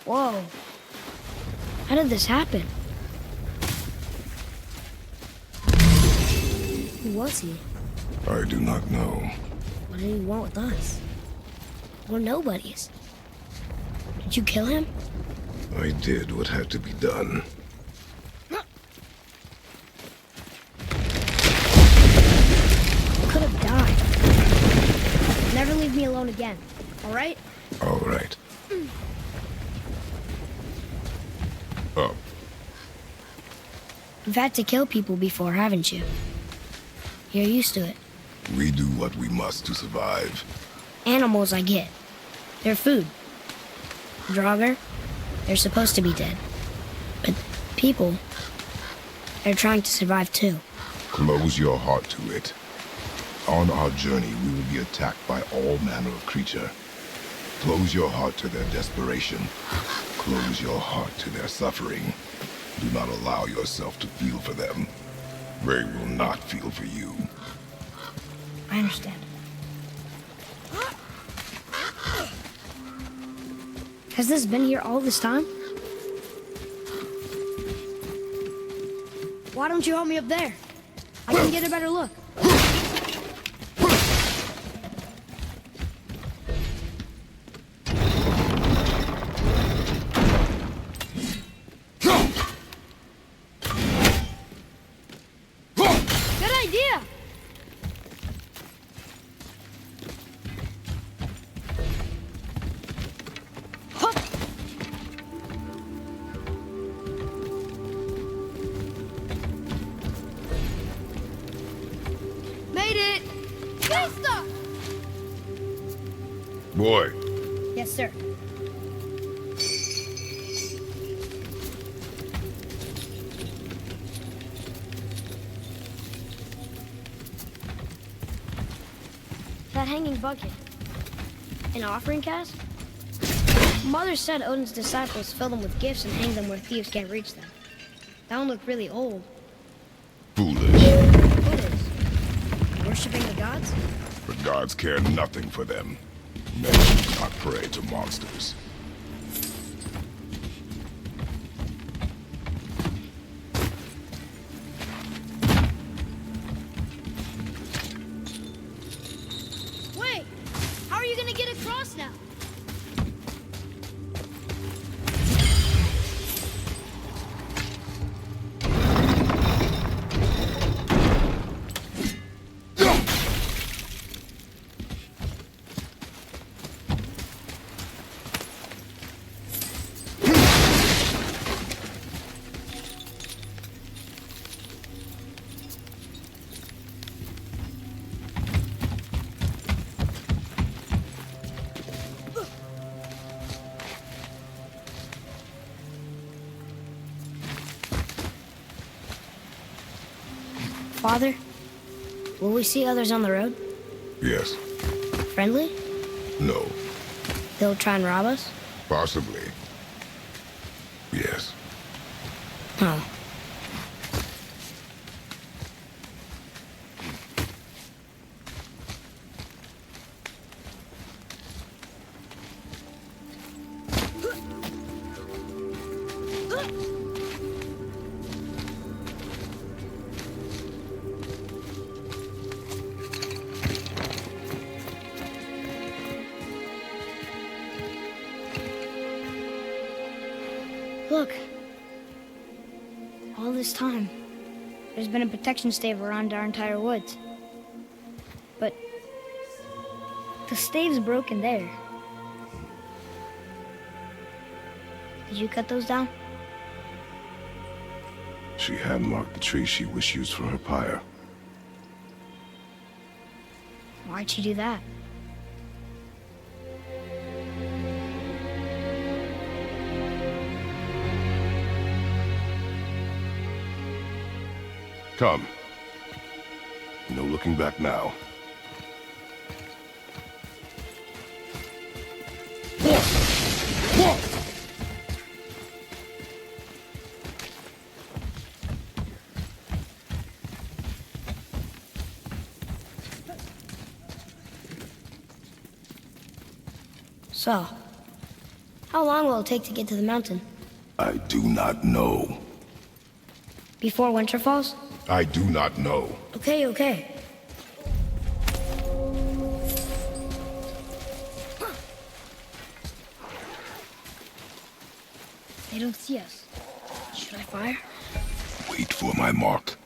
Whoa. How did this happen? Who was he? I do not know. What did he want with us? We're nobodies. Did you kill him? I did what had to be done. Could have died. Never leave me alone again, all right? All right. Up. You've had to kill people before, haven't you? You're used to it. We do what we must to survive. Animals, I get. They're food. Draugr, they're supposed to be dead. But people, they're trying to survive too. Close your heart to it. On our journey, we will be attacked by all manner of creature. Close your heart to their desperation. Close your heart to their suffering. Do not allow yourself to feel for them. They will not feel for you. I understand. Has this been here all this time? Why don't you help me up there? I can get a better look. Good idea! Made it! Sister! Boy, Yes, sir. That hanging bucket. An offering cast? Mother said Odin's disciples fill them with gifts and hang them where thieves can't reach them. That one looked really old. foolish. What is? Worshipping the gods? The gods care nothing for them. Men do not pray to monsters. Wait! How are you gonna get across now? Father, will we see others on the road? Yes. Friendly? No. They'll try and rob us? Possibly. Yes. Oh. Look. All this time, there's been a protection stave around our entire woods. But the stave's broken there. Did you cut those down? She had marked the tree she wished used for her pyre. Why'd she do that? Come. No looking back now. So, How long will it take to get to the mountain? I do not know. Before winter falls? I do not know. Okay, okay. They don't see us. Should I fire? Wait for my mark.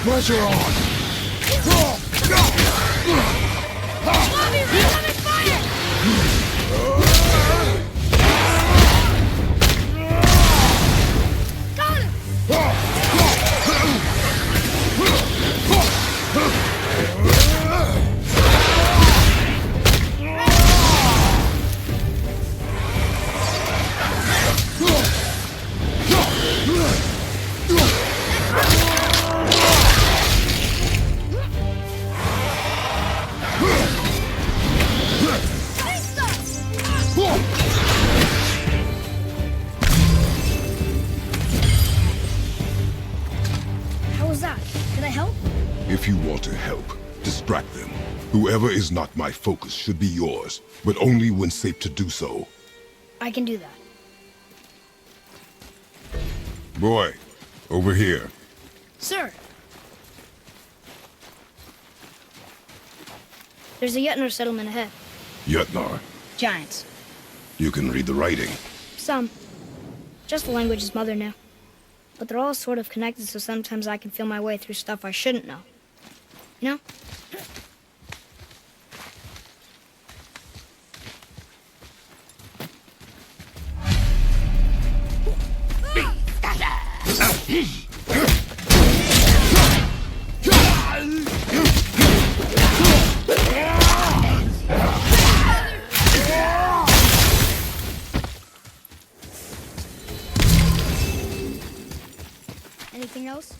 Pressure on! If you want to help, distract them. Whoever is not my focus should be yours, but only when safe to do so. I can do that. Boy, over here. Sir! There's a Jötnar settlement ahead. Jötnar. Giants. You can read the writing. Some. Just the language his mother knew. But they're all sort of connected, so sometimes I can feel my way through stuff I shouldn't know. You know? Anything else?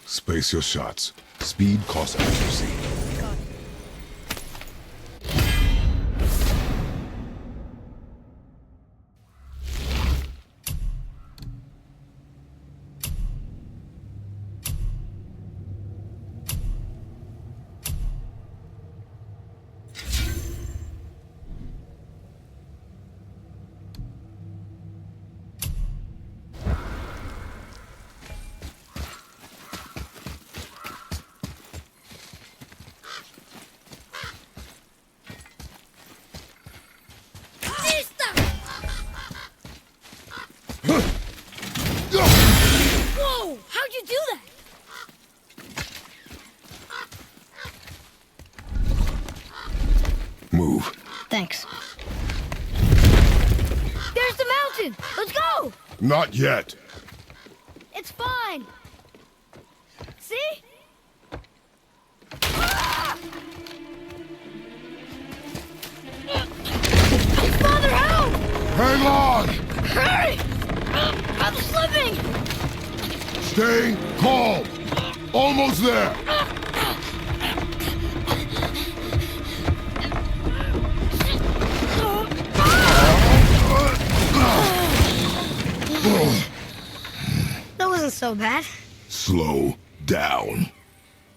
Space your shots. Speed costs accuracy. Got it. Whoa! How'd you do that? Move. Thanks. There's the mountain! Let's go! Not yet. It's fine! See? Ah! Father, help! Hang on! Hurry! I'm slipping! Stay calm. Almost there. That wasn't so bad. Slow down.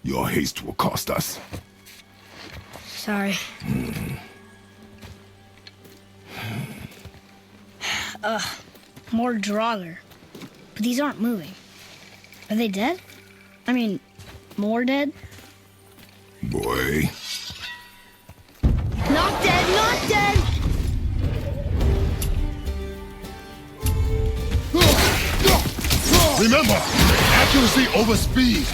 Your haste will cost us. Sorry. More Draugr. But these aren't moving. Are they dead? I mean, more dead? Boy. Not dead, not dead! Remember, accuracy over speed.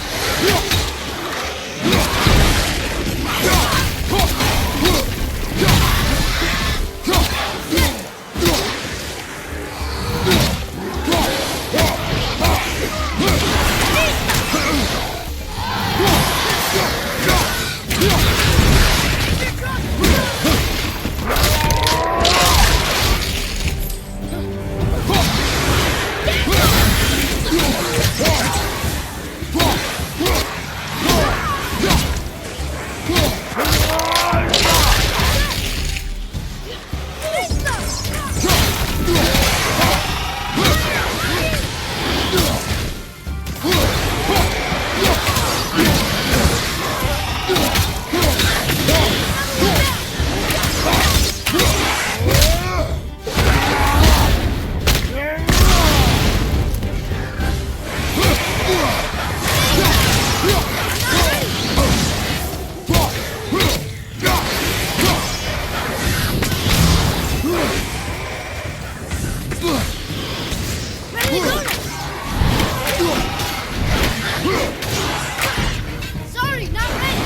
Sorry, not ready!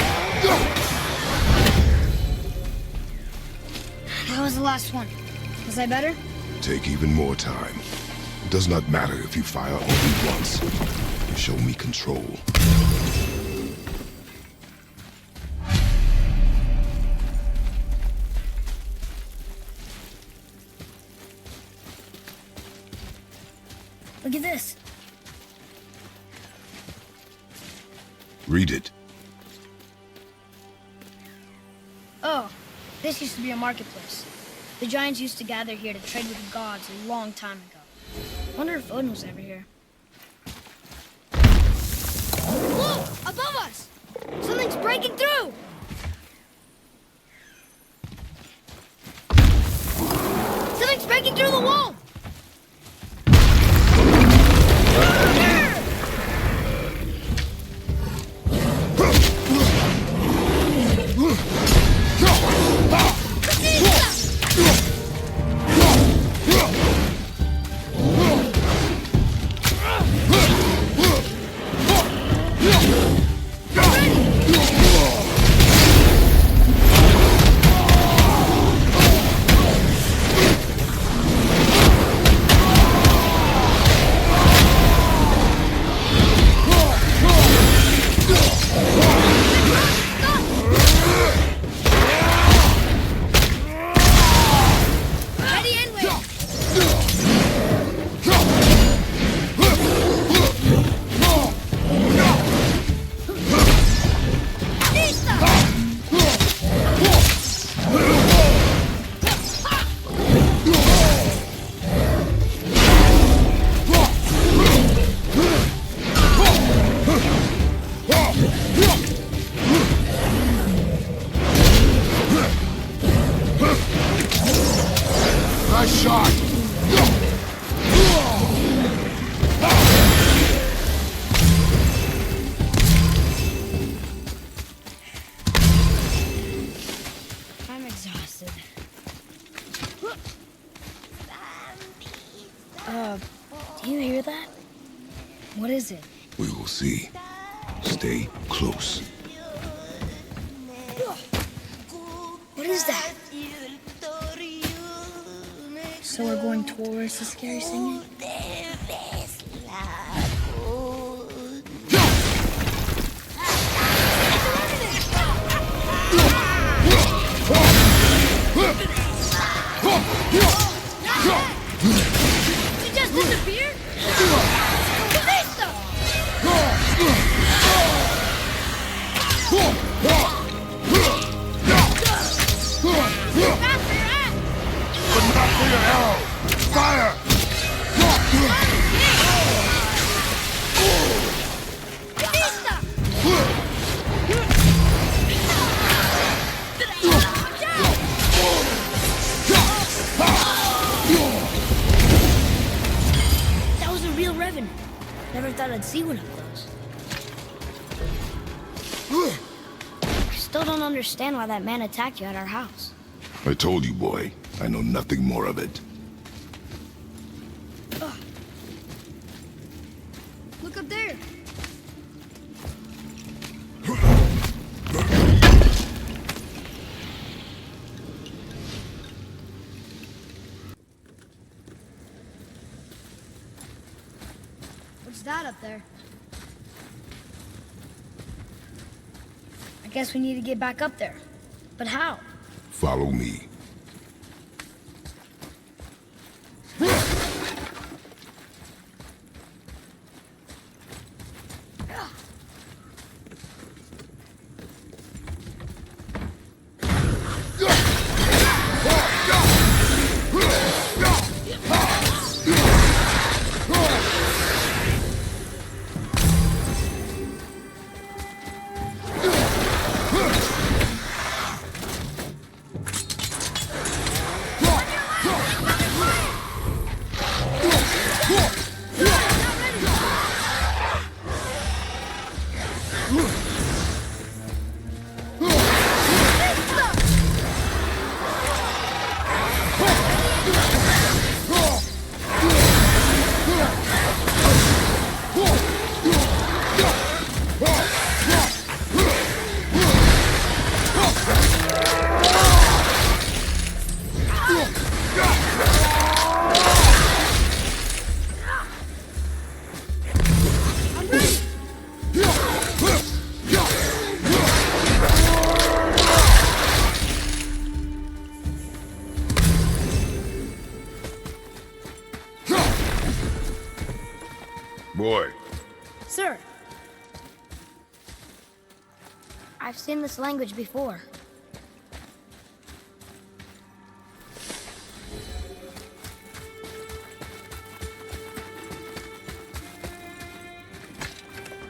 That was the last one. Was I better? Take even more time. It does not matter if you fire only once. Show me control. Look at this. Read it. Oh, this used to be a marketplace. The giants used to gather here to trade with the gods a long time ago. Wonder if Odin was ever here. Whoa! Above us! Something's breaking through! Something's breaking through the wall! Nice shot! I'm exhausted. Do you hear that? What is it? We will see. Stay close. What is that? So we're going towards the scary singing? She just disappeared? Calista! But not for your arrow! Fire! see one up close. I still don't understand why that man attacked you at our house. I told you, boy. I know nothing more of it. Look up there. What's that up there? I guess we need to get back up there. But how? Follow me. Boy. Sir. I've seen this language before.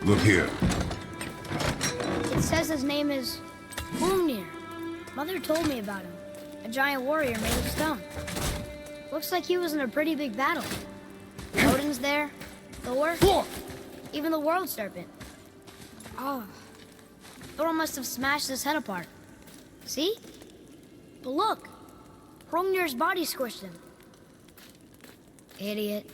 Look here. It says his name is Hrungnir. Mother told me about him. A giant warrior made of stone. Looks like he was in a pretty big battle. Odin's there, Thor, even the World Serpent. Oh, Thor must have smashed his head apart. See? But look, Hrungnir's body squished him. Idiot.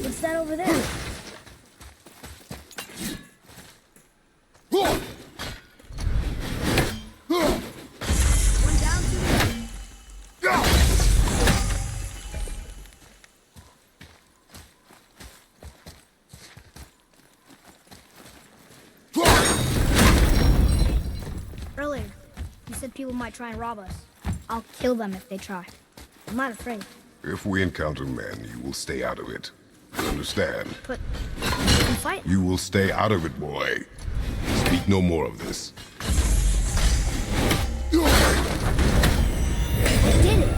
What's that over there? One down, Earlier, you said people might try and rob us. I'll kill them if they try. I'm not afraid. If we encounter men, you will stay out of it. You understand? But we can fight. You will stay out of it, boy. Speak no more of this. We did it.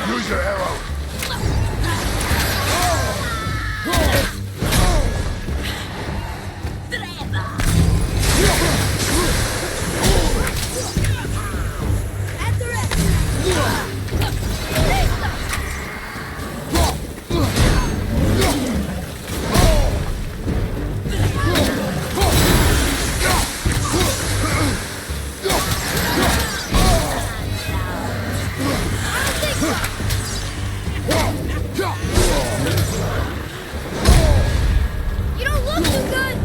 Use your arrow. You don't look too good!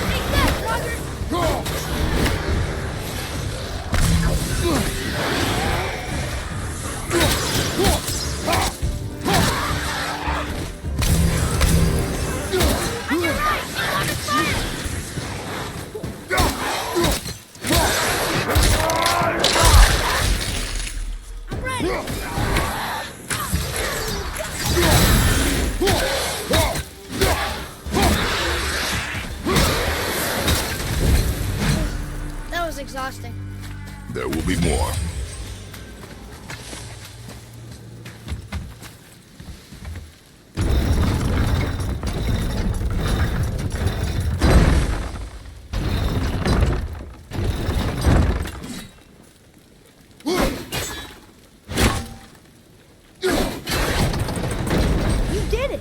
Take that, Draugr! On your right! On the fire! I'm ready! That was exhausting. There will be more. You did it!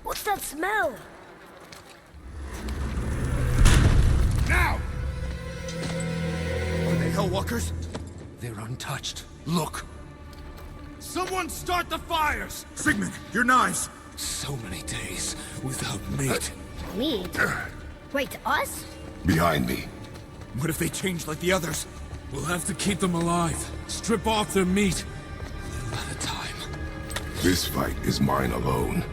What's that smell? Now! Are they Hellwalkers? They're untouched. Look! Someone start the fires! Sigmund, your knives! So many days without meat. Meat? Wait, us? Behind me. What if they change like the others? We'll have to keep them alive. Strip off their meat. A little at a time. This fight is mine alone.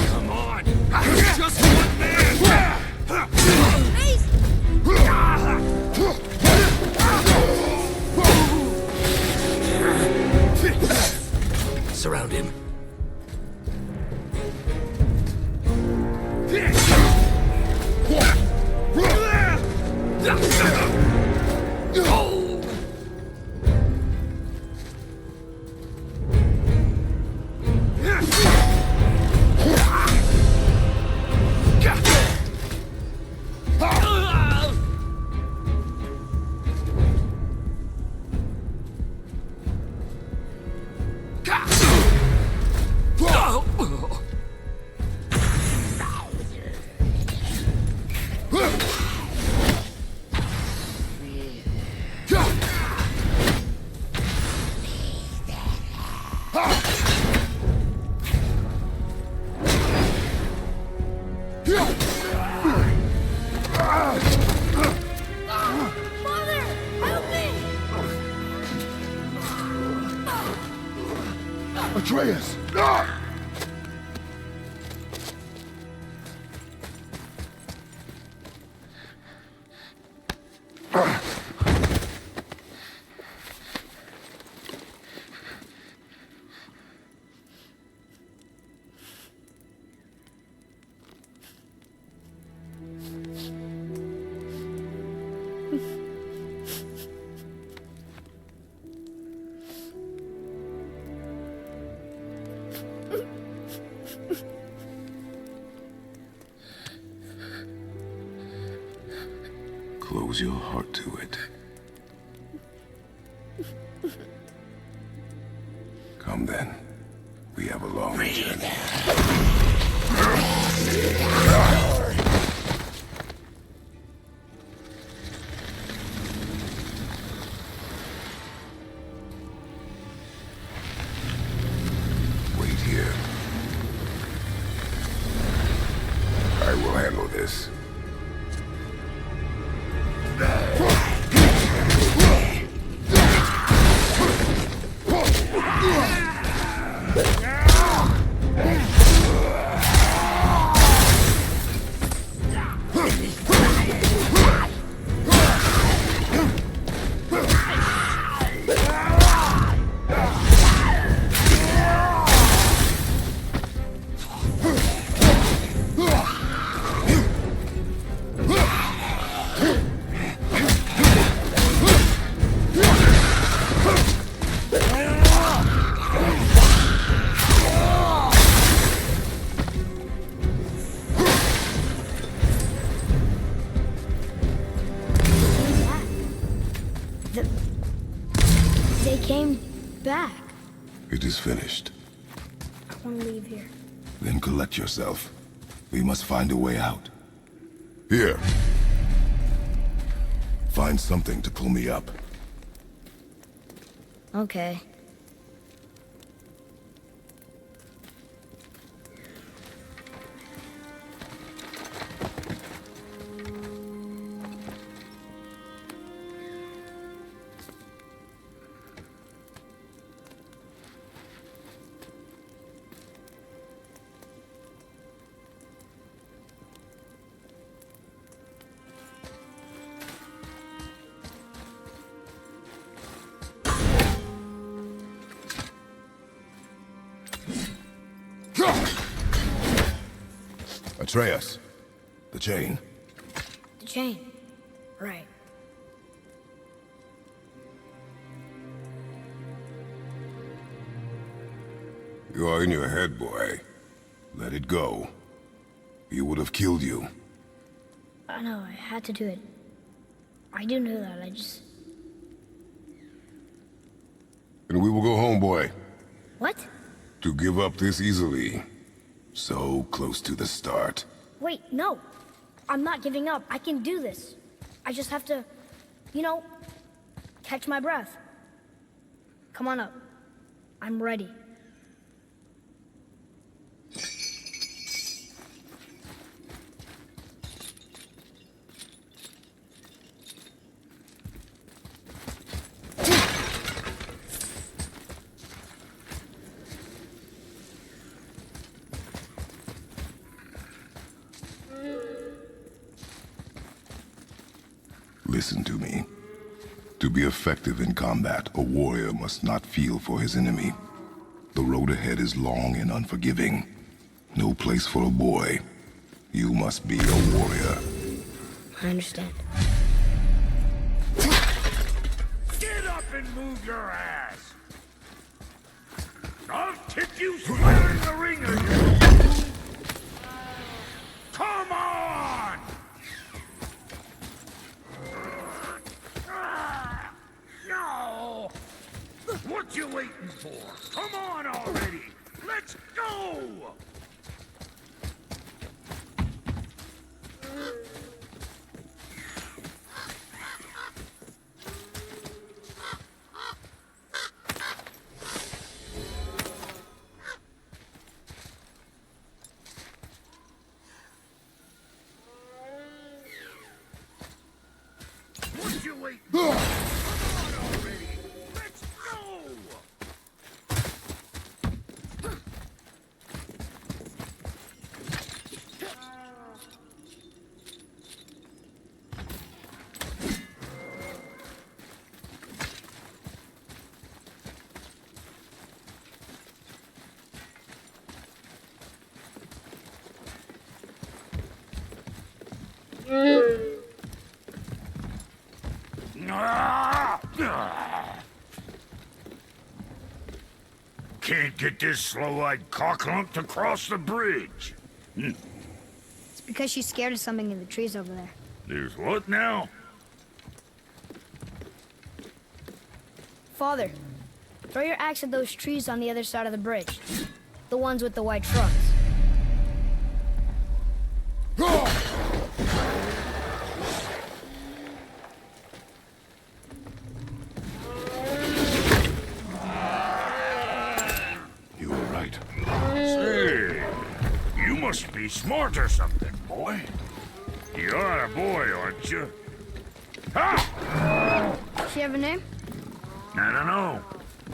Come on! Just one man! Surround him. Atreus! Ah! Close your heart to it. Come then. We have a long journey. Wait here. I will handle this. They came back. It is finished. I want to leave here. Then collect yourself. We must find a way out. Here. Find something to pull me up. Okay. Atreus. The chain. The chain. Right. You are in your head, boy. Let it go. He would have killed you. I know, I had to do it. I do know that, And we will go home, boy. What? To give up this easily. So close to the start. Wait, no. I'm not giving up. I can do this. I just have to, you know, catch my breath. Come on up. I'm ready. Listen to me. To be effective in combat, a warrior must not feel for his enemy. The road ahead is long and unforgiving. No place for a boy. You must be a warrior. I understand. Get up and move your ass! I'll tip you square in the ringer, you! Come on! No! What you waiting for? Come on already! Let's go! What you waiting for? Come on already! Let's go! Can't get this slow-eyed cocklump to cross the bridge. It's because she's scared of something in the trees over there. There's what now? Father, throw your axe at those trees on the other side of the bridge. The ones with the white fronds. You were right. Say, you must be smart or something, boy. You are a boy, aren't you? Ha! Does she have a name? I don't know.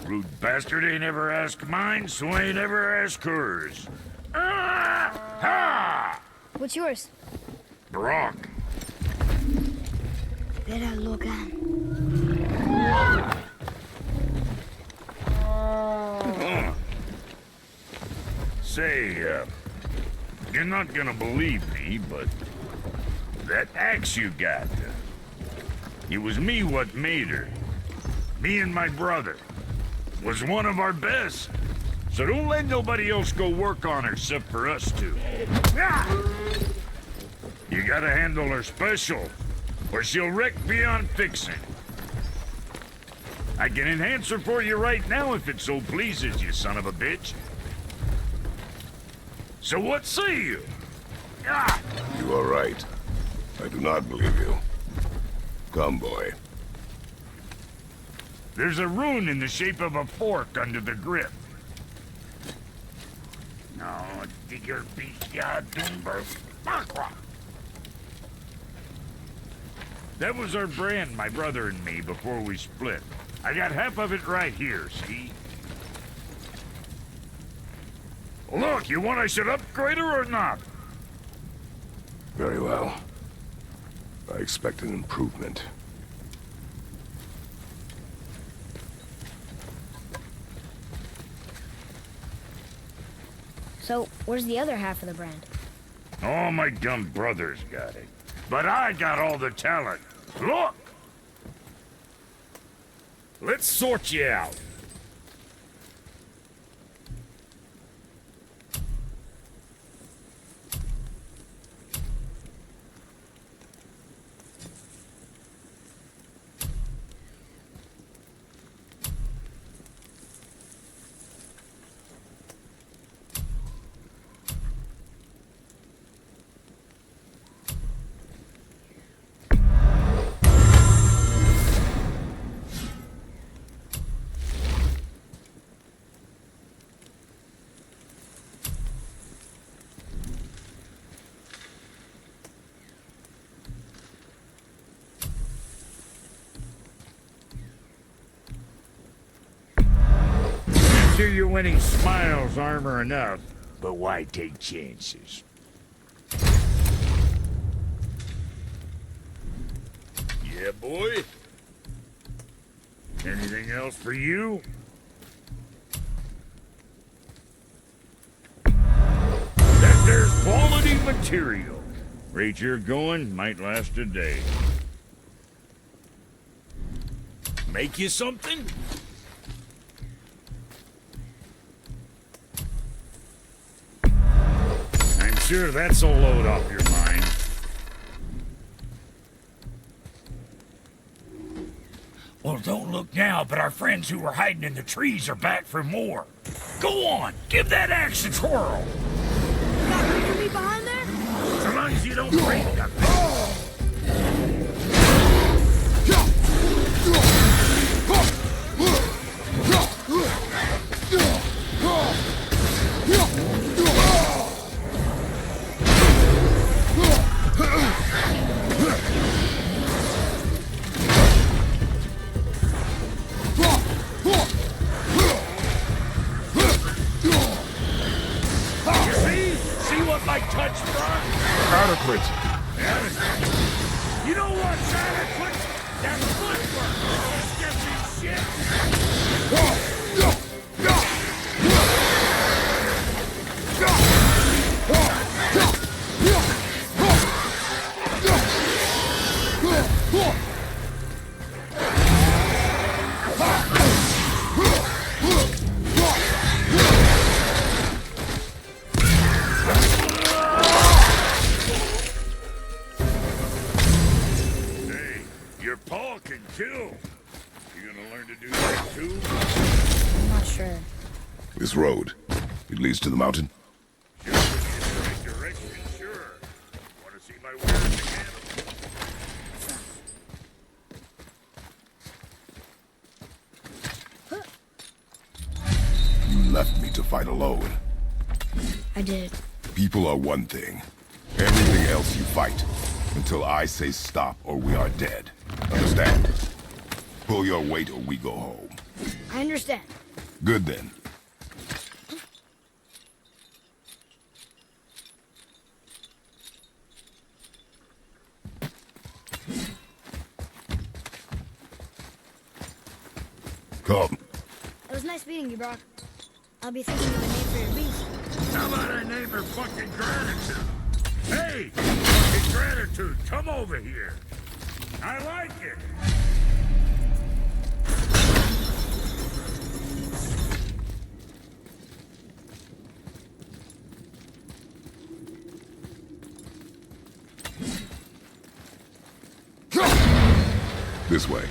Rude bastard ain't ever asked mine, so ain't ever asked hers. Ha! What's yours? Brock. Vera Logan. Say, you're not gonna believe me, but that axe you got, it was me what made her. Me and my brother. Was one of our best. So don't let nobody else go work on her except for us two. You gotta handle her special, or she'll wreck beyond fixing. I can enhance her for you right now if it so pleases you, son of a bitch. So what say you? You are right. I do not believe you. Come, boy. There's a rune in the shape of a fork under the grip. No, digger beast, That was our brand, my brother and me, before we split. I got half of it right here, see? Look, you want I should upgrade her or not? Very well. I expect an improvement. So, where's the other half of the brand? All my dumb brothers got it. But I got all the talent. Look! Let's sort you out. Sure you're winning smiles, armor enough, but why take chances? Yeah, boy? Anything else for you? That there's quality material. Rate you're going might last a day. Make you something? I'm sure that'll load off your mind. Well, don't look now, but our friends who were hiding in the trees are back for more. Go on, give that axe a twirl. Got room for me behind there? So long as you don't break nothing. My touch brought? Adequate. You know what's adequate? That footwork. Just gives me shit. Your paw can kill. You gonna learn to do that too? I'm not sure. This road, it leads to the mountain? Sure, in the right direction, sure. Wanna see my wares again? You left me to fight alone. I did. People are one thing. Everything else you fight. Until I say stop or we are dead. Understand? Pull your weight or we go home. I understand. Good then. Come. It was nice meeting you, Brock. I'll be thinking of a name for your beast. How about I name her fucking Gratitude? Hey, fucking Gratitude, come over here. I like it. This way.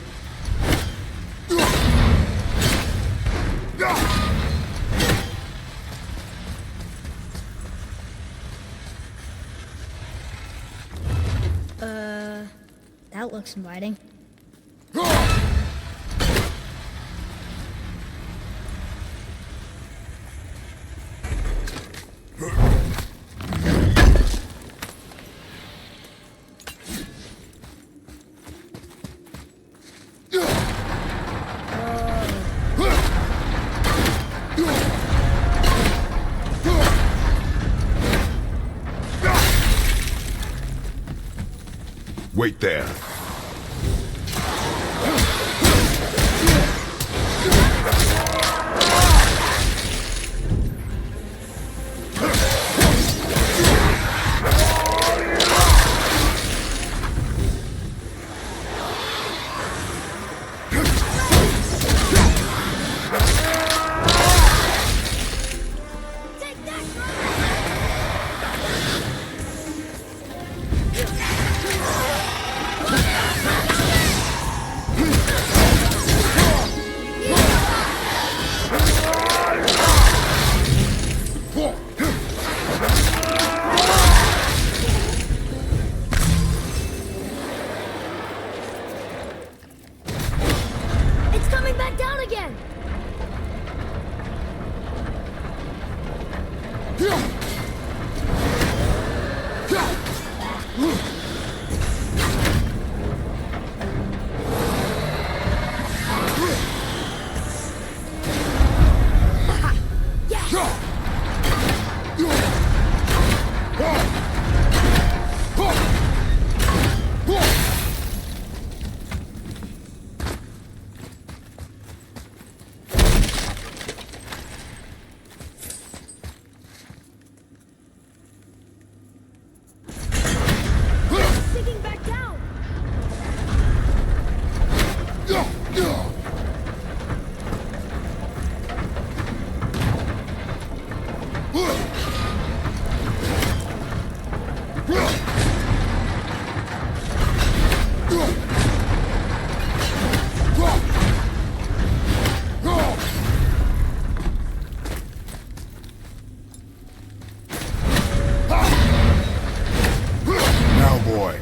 That looks inviting. Wait there. It's coming back down again! Sinking back down! Now, boy.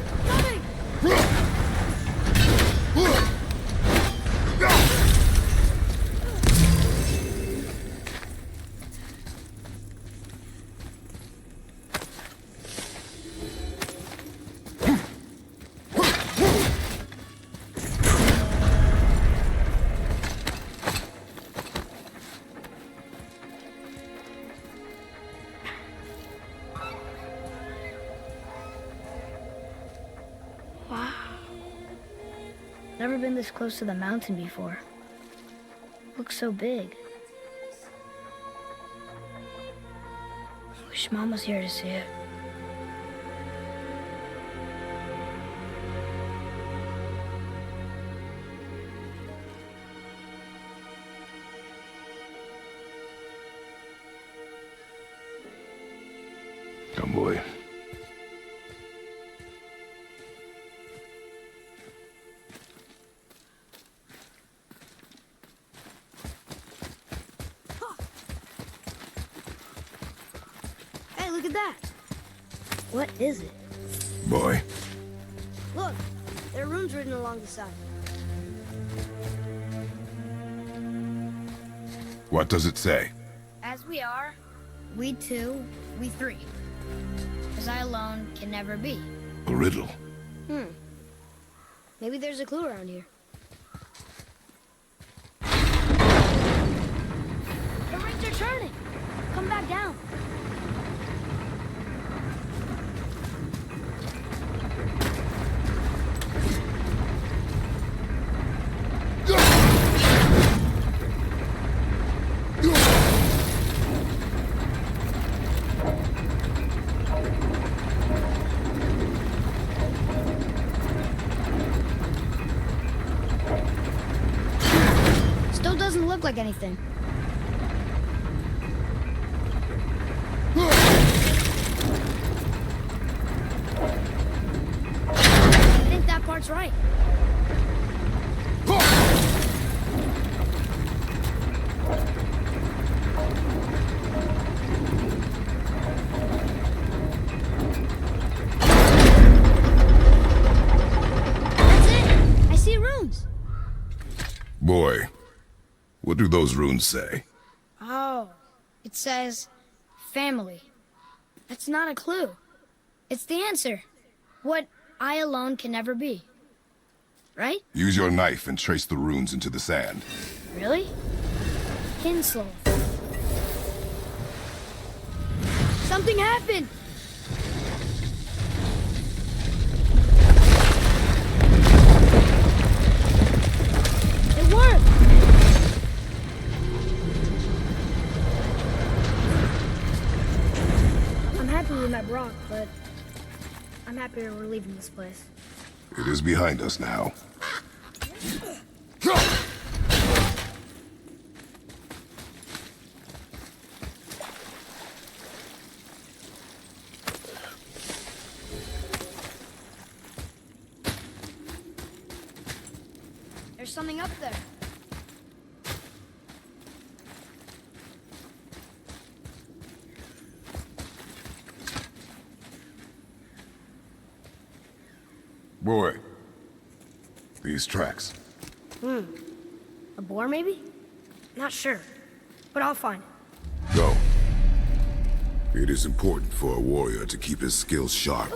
Wow. Never been this close to the mountain before. Looks so big. Wish Mom was here to see it. Come, boy. that? What is it? Boy, Look, there are runes written along the side. what does it say? As we are, we two, we three. As I alone can never be. A riddle. Maybe there's a clue around here. The rings are turning. Come back down. Still doesn't look like anything. I think that part's right. That's it! I see runes. Boy, what do those runes say? Oh, it says family. That's not a clue. It's the answer. What I alone can never be. Right? Use your knife and trace the runes into the sand. Really? Kinslow. Something happened! It worked! I'm happy we met Brock, but I'm happier we're leaving this place. It is behind us now. There's something up there. Boy, these tracks. A boar, maybe? Not sure, but I'll find it. Go. It is important for a warrior to keep his skills sharp.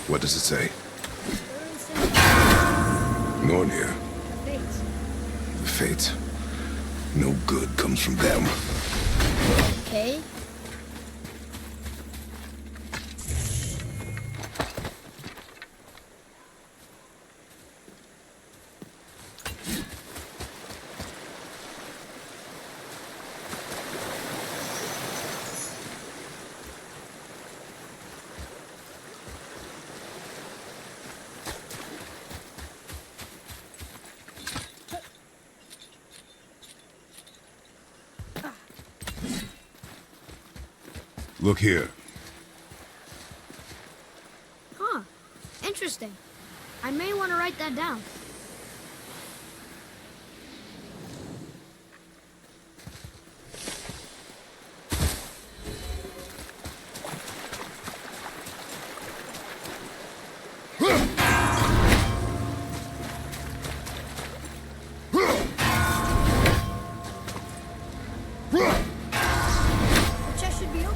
What does it say? Odin Nornir. the fates. The fates. No good comes from them. Okay. Look here. Huh. Interesting. I may want to write that down. The chest should be open.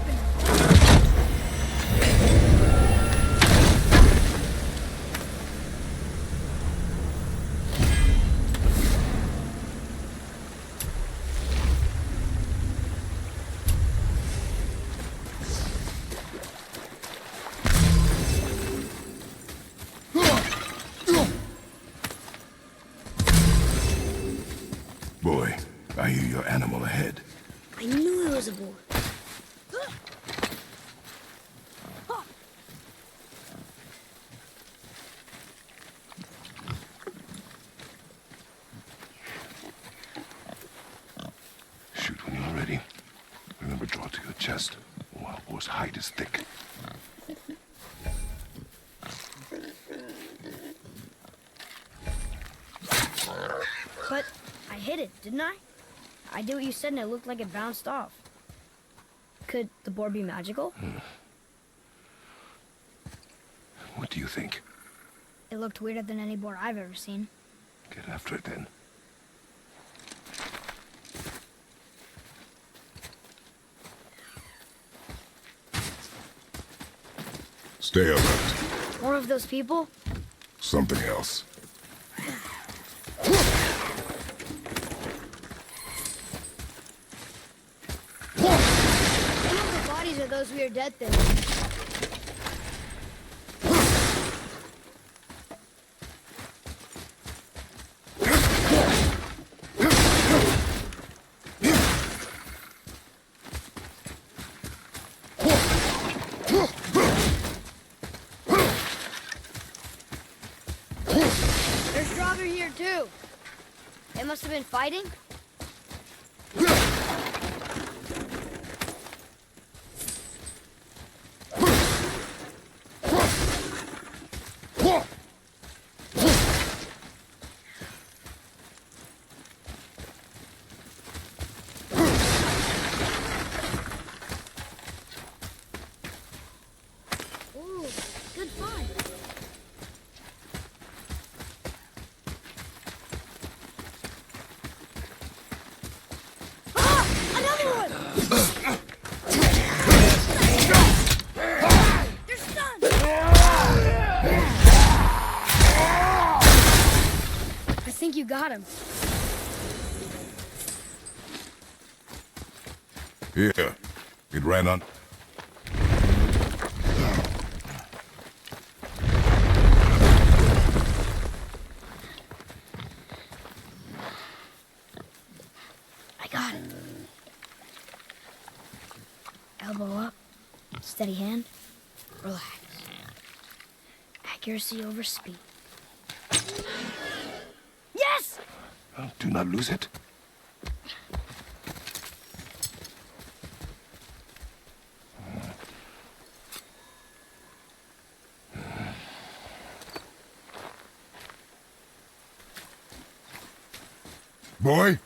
Boy, I hear your animal ahead. I knew it was a boar. Shoot when you're ready. Remember, draw to your chest. Wild boar's hide is thick. But I hit it, didn't I? I did what you said and it looked like it bounced off. Could the boar be magical? What do you think? It looked weirder than any boar I've ever seen. Get after it then. Stay alert. More of those people? Something else. Some of the bodies are those weird dead things. There's Draugr here too. They must have been fighting. Ooh, good find. Ah! Another one! They're stunned! I think you got him. Here. It ran on. I got it. Elbow up, steady hand, relax. Accuracy over speed. Yes! Do not lose it. Boy,